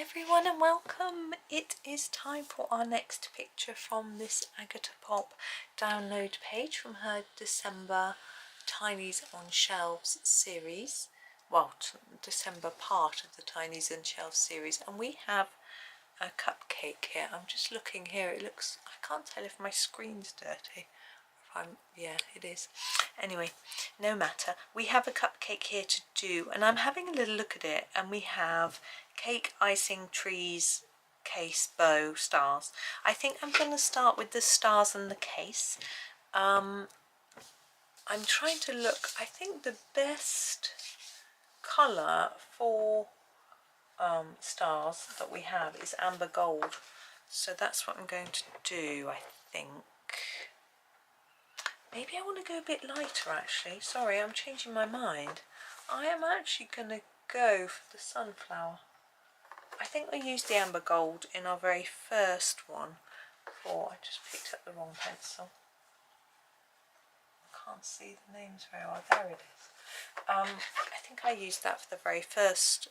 everyone and welcome. It is time for our next picture from this Agotapop download page from her December Tinies on Shelves series. Well, December part of the Tinies on Shelves series, and we have a cupcake here. I'm just looking here, it looks, I can't tell if my screen's dirty. Yeah, it is. Anyway, no matter. We have a cupcake here to do, and I'm having a little look at it, and we have cake, icing, trees, case, bow, stars. I think I'm going to start with the stars and the case. I'm trying to look. I think the best colour for stars that we have is amber gold. So that's what I'm going to do, I think. Maybe I want to go a bit lighter actually. Sorry, I'm changing my mind. I am actually going to go for the sunflower. I think I used the amber gold in our very first one. I just picked up the wrong pencil. I can't see the names very well. There it is. I think I used that for the very first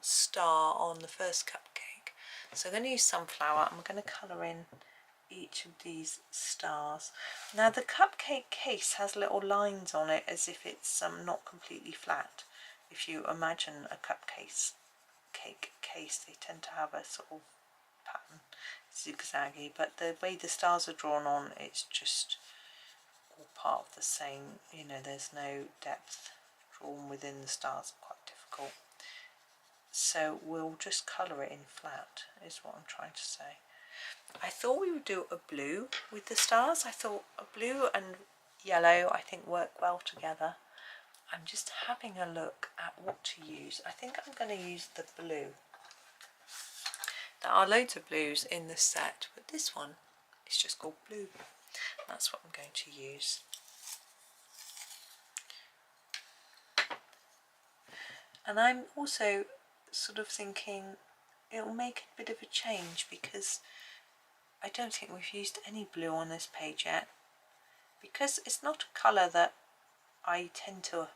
star on the first cupcake. So I'm going to use sunflower. I'm going to colour in each of these stars. Now the cupcake case has little lines on it as if it's not completely flat. If you imagine a cake case, they tend to have a sort of pattern, zigzaggy, but the way the stars are drawn on, it's just all part of the same, you know, there's no depth drawn within the stars, quite difficult. So we'll just colour it in flat, is what I'm trying to say. I thought we would do a blue with the stars. I thought a blue and yellow I think work well together. I'm just having a look at what to use. I think I'm going to use the blue. There are loads of blues in the set, but this one is just called blue. That's what I'm going to use. And I'm also sort of thinking it'll make a bit of a change because I don't think we've used any blue on this page yet, because it's not a colour that I tend to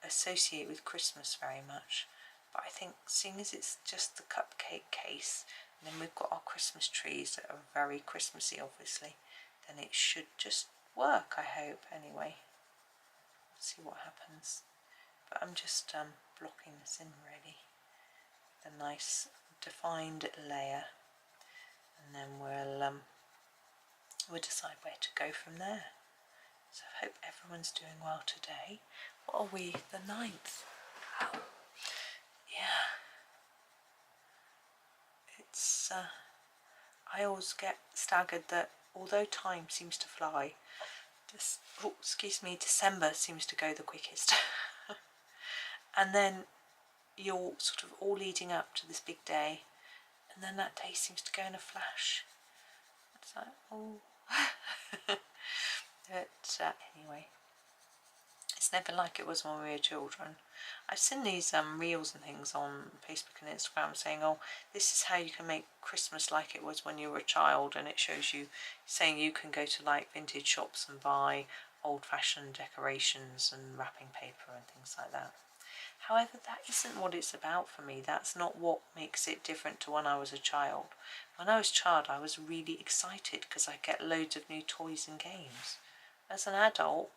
associate with Christmas very much. But I think seeing as it's just the cupcake case, and then we've got our Christmas trees that are very Christmassy obviously, then it should just work, I hope, anyway. Let's see what happens. But I'm just blocking this in really, the nice defined layer. And then we'll decide where to go from there. So I hope everyone's doing well today. What are we? The 9th. Oh, yeah. It's I always get staggered that although time seems to fly, December seems to go the quickest. And then you're sort of all leading up to this big day, and then that day seems to go in a flash. It's like, oh. But anyway, it's never like it was when we were children. I've seen these reels and things on Facebook and Instagram saying, oh, this is how you can make Christmas like it was when you were a child, and it shows you, saying you can go to like vintage shops and buy old-fashioned decorations and wrapping paper and things like that. However, that isn't what it's about for me. That's not what makes it different to when I was a child. When I was a child, I was really excited because I get loads of new toys and games. As an adult,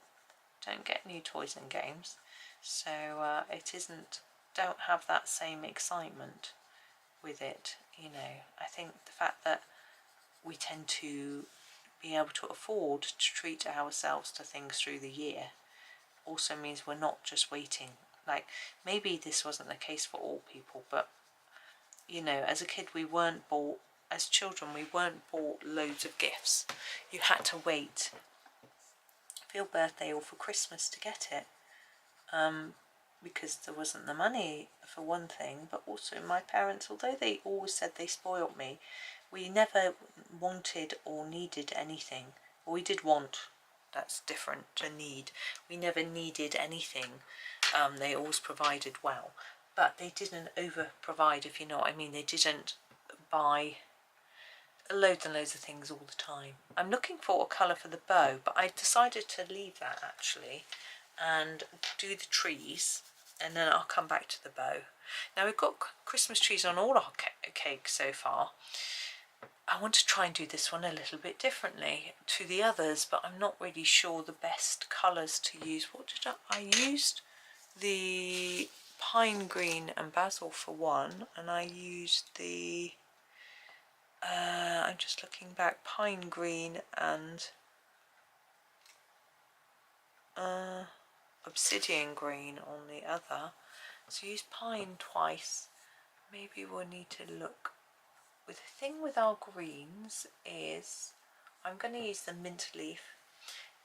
don't get new toys and games, so don't have that same excitement with it, you know. I think the fact that we tend to be able to afford to treat ourselves to things through the year also means we're not just waiting. Like, maybe this wasn't the case for all people, but you know, as a kid as children we weren't bought loads of gifts. You had to wait for your birthday or for Christmas to get it, because there wasn't the money for one thing, but also my parents, although they always said they spoiled me, we never wanted or needed anything. Well, we did want, that's different to need. We never needed anything. They always provided well, but they didn't over provide, if you know what I mean. They didn't buy loads and loads of things all the time. I'm looking for a colour for the bow, but I decided to leave that actually and do the trees. and then I'll come back to the bow. Now we've got Christmas trees on all our cakes so far. I want to try and do this one a little bit differently to the others, but I'm not really sure the best colours to use. What did I used the pine green and basil for one, and I used the I'm just looking back, pine green and obsidian green on the other. So use pine twice. Maybe we'll need to look. The thing with our greens is, I'm going to use the mint leaf,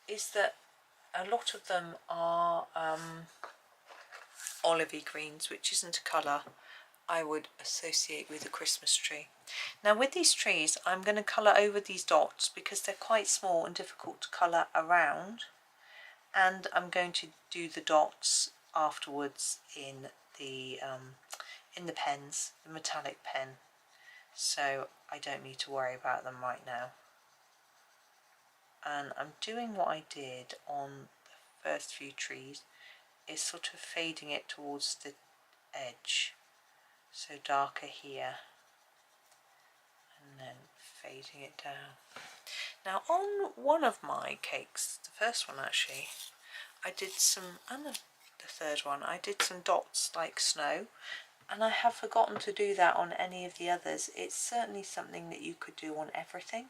is that a lot of them are olivey greens, which isn't a colour I would associate with a Christmas tree. Now with these trees, I'm going to colour over these dots because they're quite small and difficult to colour around, and I'm going to do the dots afterwards in the pens, the metallic pen, so I don't need to worry about them right now. And I'm doing what I did on the first few trees, is sort of fading it towards the edge, so darker here and then fading it down. Now on one of my cakes, the first one actually, I did some, and the third one, I did some dots like snow, and I have forgotten to do that on any of the others. It's certainly something that you could do on everything,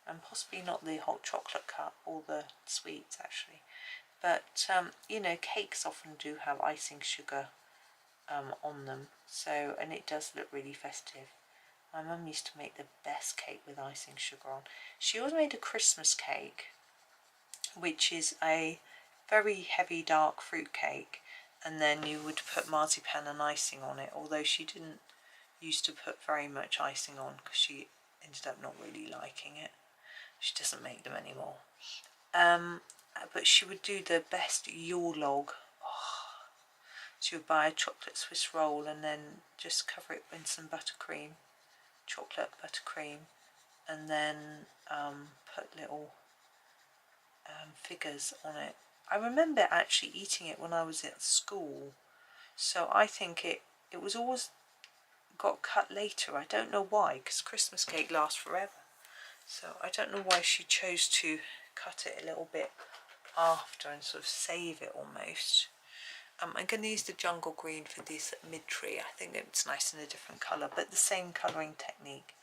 and possibly not the hot chocolate cup or the sweets actually, but you know, cakes often do have icing sugar on them, so, and it does look really festive. My mum used to make the best cake with icing sugar on. She always made a Christmas cake, which is a very heavy dark fruit cake, and then you would put marzipan and icing on it, although she didn't used to put very much icing on because she ended up not really liking it. She doesn't make them anymore. But she would do the best Yule log. Oh, she would buy a chocolate Swiss roll and then just cover it in some buttercream, chocolate buttercream, and then put little figures on it. I remember actually eating it when I was at school, so I think it was always got cut later. I don't know why, because Christmas cake lasts forever, so I don't know why she chose to cut it a little bit after and sort of save it almost. I'm going to use the jungle green for this mid-tree. I think it's nice in a different colour, but the same colouring technique.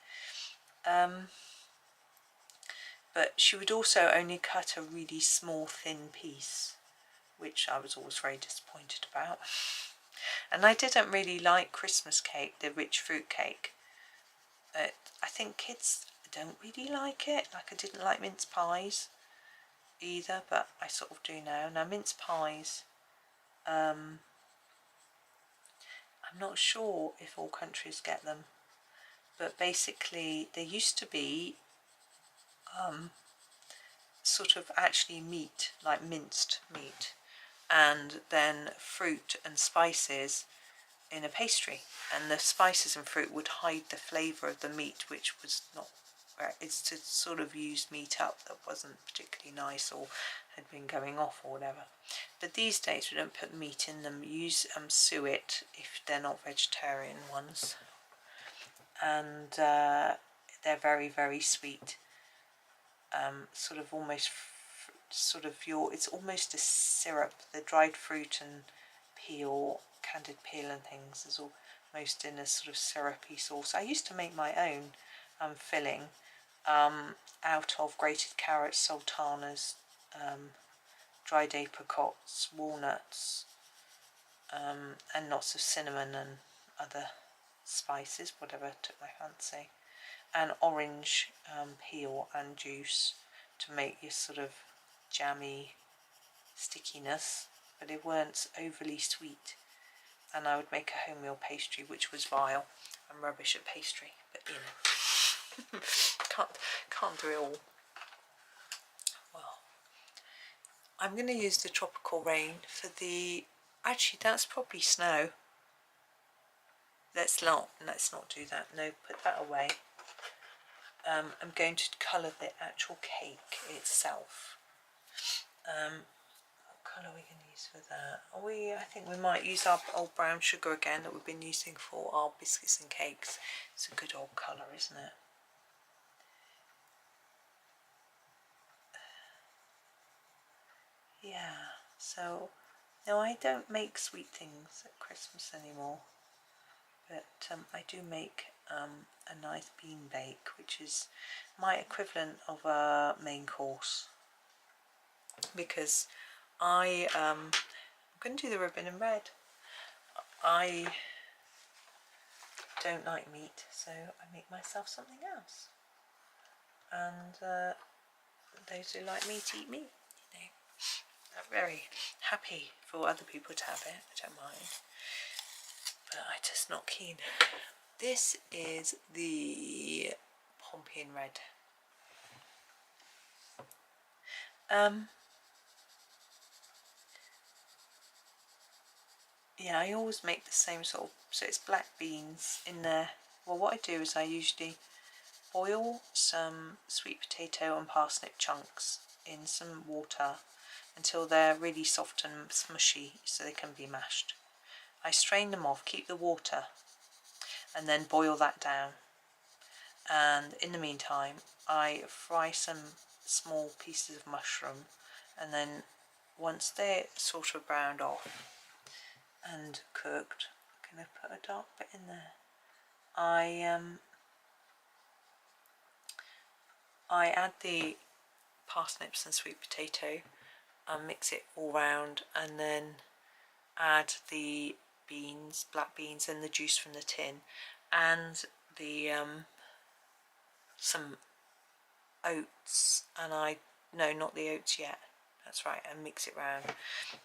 But she would also only cut a really small thin piece, which I was always very disappointed about. And I didn't really like Christmas cake, the rich fruit cake. I think kids don't really like it. Like, I didn't like mince pies either, but I sort of do now. Now mince pies, I'm not sure if all countries get them, but basically they used to be sort of actually meat, like minced meat, and then fruit and spices in a pastry, and the spices and fruit would hide the flavour of the meat, which was not, it's to sort of use meat up that wasn't particularly nice or had been going off or whatever. But these days we don't put meat in them. Use suet if they're not vegetarian ones, and they're very, very sweet, sort of almost it's almost a syrup. The dried fruit and peel, candied peel and things is almost in a sort of syrupy sauce. I used to make my own filling out of grated carrots, sultanas, dried apricots, walnuts, and lots of cinnamon and other spices, whatever took my fancy, and orange peel and juice to make your sort of jammy stickiness, but it weren't overly sweet. And I would make a homemeal pastry, which was vile. I'm rubbish at pastry, but you know, can't do it all. Well, I'm going to use the tropical rain for the, actually that's probably snow. Let's not do that. No, put that away. I'm going to colour the actual cake itself. What colour we can use for that? I think we might use our old brown sugar again that we've been using for our biscuits and cakes. It's a good old colour, isn't it? Yeah, so no, I don't make sweet things at Christmas anymore, but I do make a nice bean bake, which is my equivalent of a main course, because I'm going to do the ribbon in red. I don't like meat, so I make myself something else, and those who like meat eat meat, you know. I'm very happy for other people to have it, I don't mind, but I'm just not keen. This is the pompeian red. Yeah, I always make the same sort of, so it's black beans in there. Well, what I do is I usually boil some sweet potato and parsnip chunks in some water until they're really soft and smushy so they can be mashed. I strain them off, keep the water, and then boil that down. And in the meantime, I fry some small pieces of mushroom, and then once they're sort of browned off and cooked, I'm going to put a dark bit in there. I add the parsnips and sweet potato and mix it all round, and then add the beans, black beans, and the juice from the tin, and the some oats, and no, not the oats yet, that's right, and mix it round.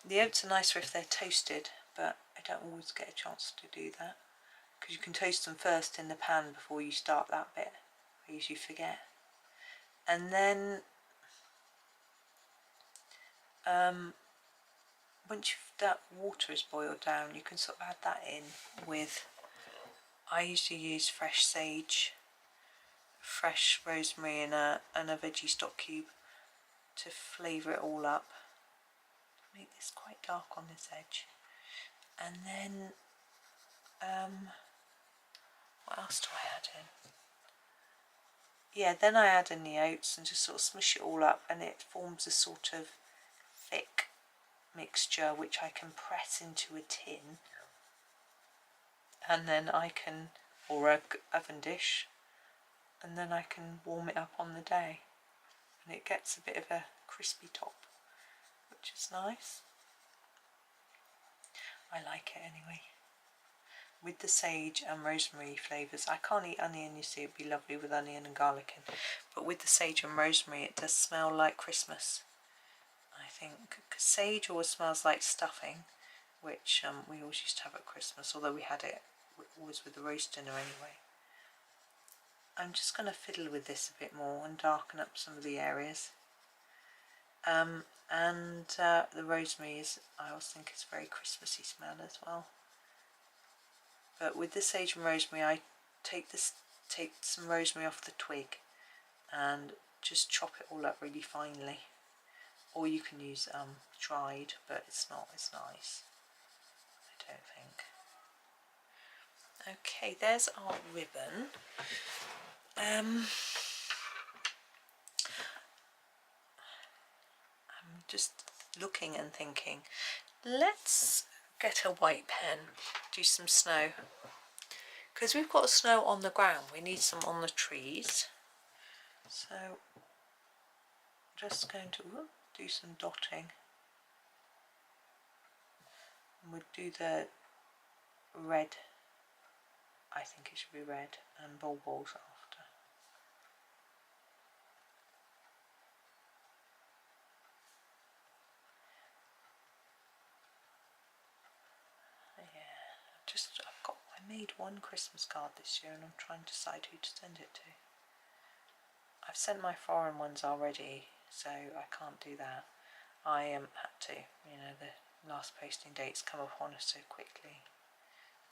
The oats are nicer if they're toasted, but I don't always get a chance to do that, because you can toast them first in the pan before you start that bit. I usually forget. And then once that water is boiled down, you can sort of add that in with, I usually use fresh sage, fresh rosemary, and a veggie stock cube to flavour it all up. Make this quite dark on this edge. And then what else do I add in? Yeah, then I add in the oats and just sort of smush it all up, and it forms a sort of thick mixture which I can press into a tin, and then I can, or a oven dish, and then I can warm it up on the day, and it gets a bit of a crispy top, which is nice. I like it anyway. With the sage and rosemary flavours. I can't eat onion, you see, it'd be lovely with onion and garlic in, but with the sage and rosemary it does smell like Christmas, I think, because sage always smells like stuffing, which we always used to have at Christmas, although we had it always with the roast dinner anyway. I'm just going to fiddle with this a bit more and darken up some of the areas. And the rosemary is, I always think it's a very Christmassy smell as well. But with the sage and rosemary, I take some rosemary off the twig and just chop it all up really finely. Or you can use dried, but it's not as nice, I don't think. Okay, there's our ribbon. I'm just looking and thinking, let's get a white pen, do some snow, because we've got snow on the ground, we need some on the trees, so I'm just going to do some dotting, and we'll do the red, I think it should be red, and bulbils after. I made one Christmas card this year and I'm trying to decide who to send it to. I've sent my foreign ones already, so I can't do that. I had to, you know, the last posting dates come upon us so quickly.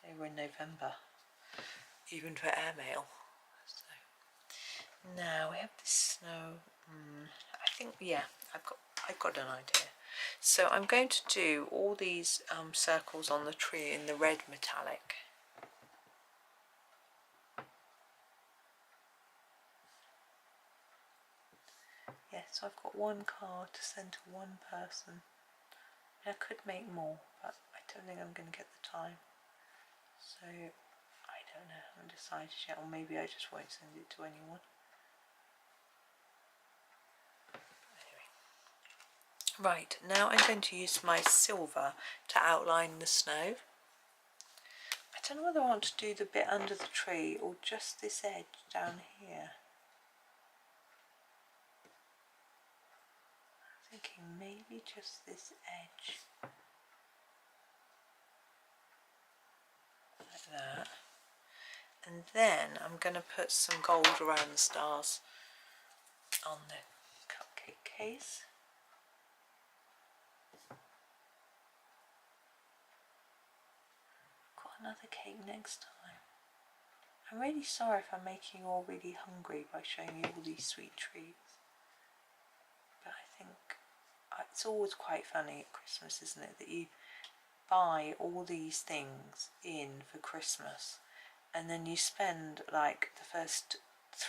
They were in November, even for airmail. So now we have this snow. I think, yeah, I've got an idea. So I'm going to do all these circles on the tree in the red metallic. Yeah, so I've got one card to send to one person. I could make more, but I don't think I'm going to get the time. So I don't know, I haven't decided yet, or maybe I just won't send it to anyone. Anyway. Right, now I'm going to use my silver to outline the snow. I don't know whether I want to do the bit under the tree or just this edge down here. I'm thinking maybe just this edge. Like that. And then I'm going to put some gold around the stars on the cupcake case. Got another cake next time. I'm really sorry if I'm making you all really hungry by showing you all these sweet treats. But I think it's always quite funny at Christmas, isn't it, that you buy all these things in for Christmas and then you spend like the first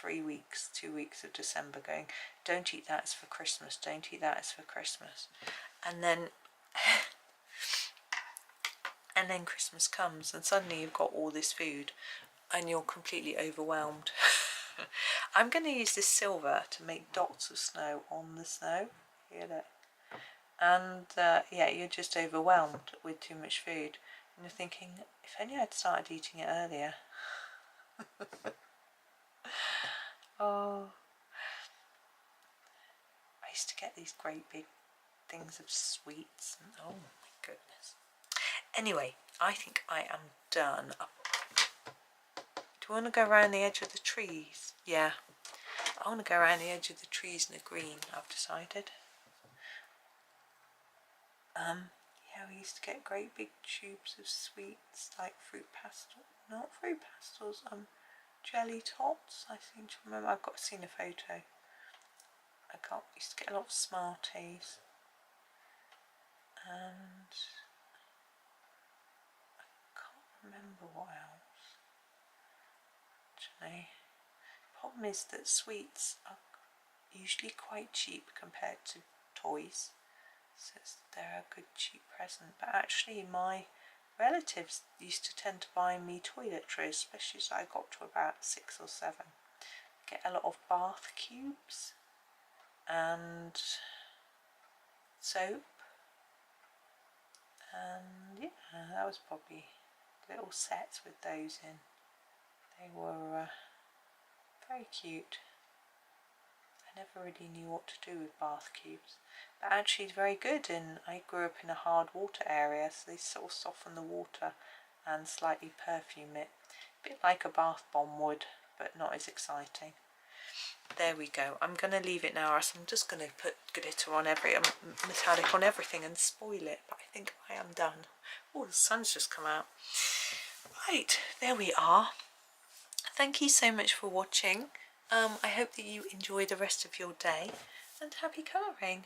2 weeks of December going, don't eat that, it's for Christmas, don't eat that, it's for Christmas. And then and then Christmas comes and suddenly you've got all this food and you're completely overwhelmed. I'm going to use this silver to make dots of snow on the snow. Hear that? And yeah, you're just overwhelmed with too much food and you're thinking, if only I'd started eating it earlier. Oh, I used to get these great big things of sweets and oh my goodness. Anyway, I think I am done. Do you want to go around the edge of the trees? Yeah, I want to go around the edge of the trees in the green, I've decided. Yeah, we used to get great big tubes of sweets, like fruit pastel, not fruit pastels, jelly tots, I seem to remember. I've seen a photo. Used to get a lot of Smarties, and I can't remember what else. Actually, the problem is that sweets are usually quite cheap compared to toys, so they're a good cheap present. But actually my relatives used to tend to buy me toiletries, especially as I got to about 6 or 7. Get a lot of bath cubes and soap, and yeah, that was probably little sets with those in. They were very cute. I never really knew what to do with bath cubes, but actually it's very good. And I grew up in a hard water area, so they sort of soften the water and slightly perfume it, a bit like a bath bomb would, but not as exciting. There we go. I'm going to leave it now, or else I'm just going to put glitter on metallic on everything and spoil it, but I think I am done. Oh, the sun's just come out. Right, there we are. Thank you so much for watching. I hope that you enjoy the rest of your day, and happy colouring.